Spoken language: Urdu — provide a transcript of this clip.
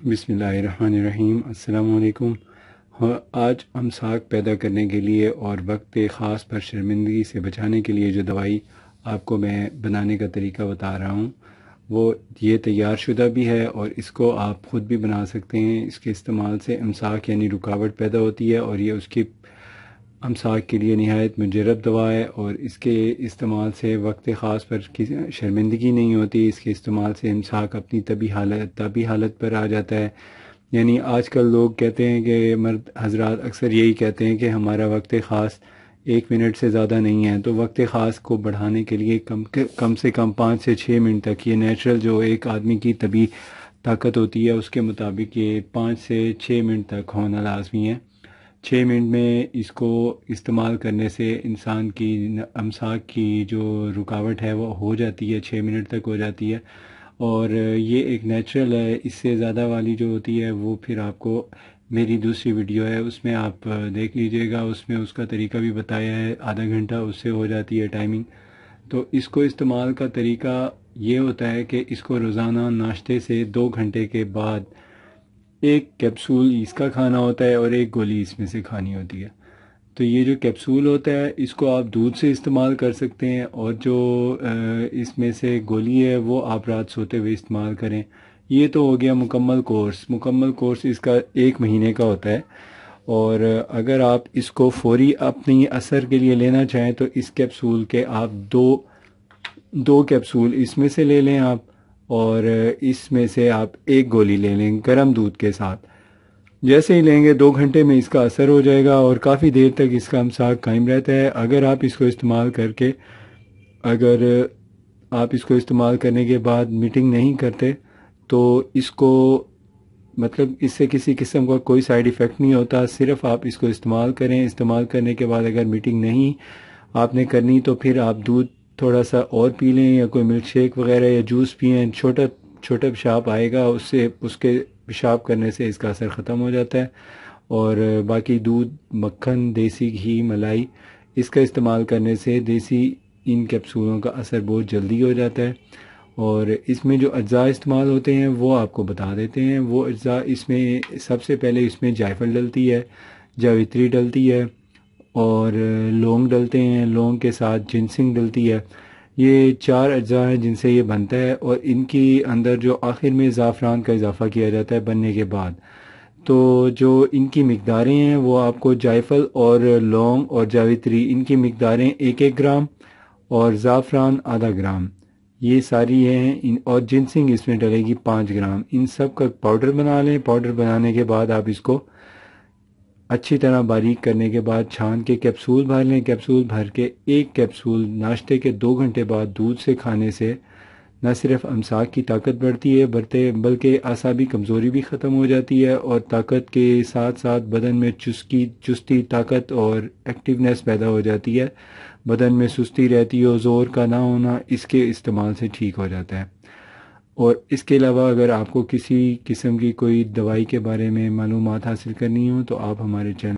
بسم اللہ الرحمن الرحیم۔ السلام علیکم۔ آج امساک پیدا کرنے کے لیے اور وقت خاص پر شرمندگی سے بچانے کے لیے جو دوائی آپ کو میں بنانے کا طریقہ بتا رہا ہوں وہ یہ تیار شدہ بھی ہے اور اس کو آپ خود بھی بنا سکتے ہیں۔ اس کے استعمال سے امساک یعنی رکاوٹ پیدا ہوتی ہے اور یہ اس کی امساک کے لیے نہایت مجرب دوا ہے، اور اس کے استعمال سے وقت خاص پر شرمندگی نہیں ہوتی۔ اس کے استعمال سے امساک اپنی طبی حالت پر آ جاتا ہے۔ یعنی آج کل لوگ کہتے ہیں کہ مرد حضرات اکثر یہی کہتے ہیں کہ ہمارا وقت خاص 1 منٹ سے زیادہ نہیں ہے، تو وقت خاص کو بڑھانے کے لیے کم سے کم 5 سے 6 منٹ تک، یہ نیچرل جو ایک آدمی کی طبی طاقت ہوتی ہے اس کے مطابق یہ 5 سے 6 منٹ تک ہونا لازمی ہے۔ 6 منٹ میں اس کو استعمال کرنے سے انسان کی امساک کی جو رکاوٹ ہے وہ ہو جاتی ہے، 6 منٹ تک ہو جاتی ہے، اور یہ ایک نیچرل ہے۔ اس سے زیادہ والی جو ہوتی ہے وہ پھر آپ کو میری دوسری ویڈیو ہے اس میں آپ دیکھ لیجئے گا، اس میں اس کا طریقہ بھی بتایا ہے، آدھا گھنٹہ اس سے ہو جاتی ہے ٹائمنگ۔ تو اس کو استعمال کا طریقہ یہ ہوتا ہے کہ اس کو روزانہ ناشتے سے 2 گھنٹے کے بعد ایک کیپسول اس کا کھانا ہوتا ہے اور ایک گولی اس میں سے کھانی ہوتی ہے۔ تو یہ جو کیپسول ہوتا ہے اس کو آپ دودھ سے استعمال کر سکتے ہیں، اور جو اس میں سے گولی ہے وہ آپ رات سوتے ہوئے استعمال کریں۔ یہ تو ہو گیا مکمل کورس اس کا 1 مہینے کا ہوتا ہے، اور اگر آپ اس کو فوری اپنی اثر کے لیے لینا چاہیں تو اس کیپسول کے آپ دو کیپسول اس میں سے لے لیں آپ، اور اس میں سے آپ 1 گولی لے لیں گرم دودھ کے ساتھ۔ جیسے ہی لیں گے 2 گھنٹے میں اس کا اثر ہو جائے گا اور کافی دیر تک اس کا امساک قائم رہتا ہے۔ اگر آپ اس کو استعمال کرنے کے بعد میٹنگ نہیں کرتے تو اس کو مطلب اس سے کسی قسم کا کوئی سائیڈ ایفیکٹ نہیں ہوتا، صرف آپ اس کو استعمال کریں۔ استعمال کرنے کے بعد اگر میٹنگ نہیں آپ نے کرنی تو پھر آپ دودھ تھوڑا سا اور پی لیں، یا کوئی ملک شیک وغیرہ یا جوس پئیں، چھوٹا پیشاب آئے گا، اس کے پیشاب کرنے سے اس کا اثر ختم ہو جاتا ہے۔ اور باقی دودھ، مکھن، دیسی گھی، ملائی اس کا استعمال کرنے سے ان کیپسولوں کا اثر بہت جلدی ہو جاتا ہے۔ اور اس میں جو اجزاء استعمال ہوتے ہیں وہ آپ کو بتا دیتے ہیں۔ وہ اجزاء اس میں سب سے پہلے اس میں جائفل ڈلتی ہے، جاوتری ڈلتی ہے، اور لونگ ڈلتے ہیں، لونگ کے ساتھ جنسنگ ڈلتی ہے۔ یہ 4 اجزاء ہیں جن سے یہ بنتا ہے، اور ان کی اندر جو آخر میں زعفران کا اضافہ کیا جاتا ہے بننے کے بعد۔ تو جو ان کی مقداریں ہیں وہ آپ کو جائفل اور لونگ اور جاوتری ان کی مقداریں 1 گرام اور زعفران ½ گرام یہ ساری ہیں، اور جنسنگ اس میں ڈلے گی 5 گرام۔ ان سب کا پاؤڈر بنا لیں۔ پاؤڈر بنانے کے بعد آپ اس کو اچھی طرح باریک کرنے کے بعد چھان کے کیپسول بھر لیں۔ کیپسول بھر کے 1 کیپسول ناشتے کے 2 گھنٹے بعد دودھ سے کھانے سے نہ صرف امساک کی طاقت بڑھتی ہے بلکہ اعصابی کمزوری بھی ختم ہو جاتی ہے، اور طاقت کے ساتھ ساتھ بدن میں چستی، طاقت اور ایکٹیونیس پیدا ہو جاتی ہے۔ بدن میں سستی رہتی ہو، زور کا نہ ہونا، اس کے استعمال سے ٹھیک ہو جاتا ہے۔ اور اس کے علاوہ اگر آپ کو کسی قسم کی کوئی دوائی کے بارے میں معلومات حاصل کرنی ہو تو آپ ہمارے چینل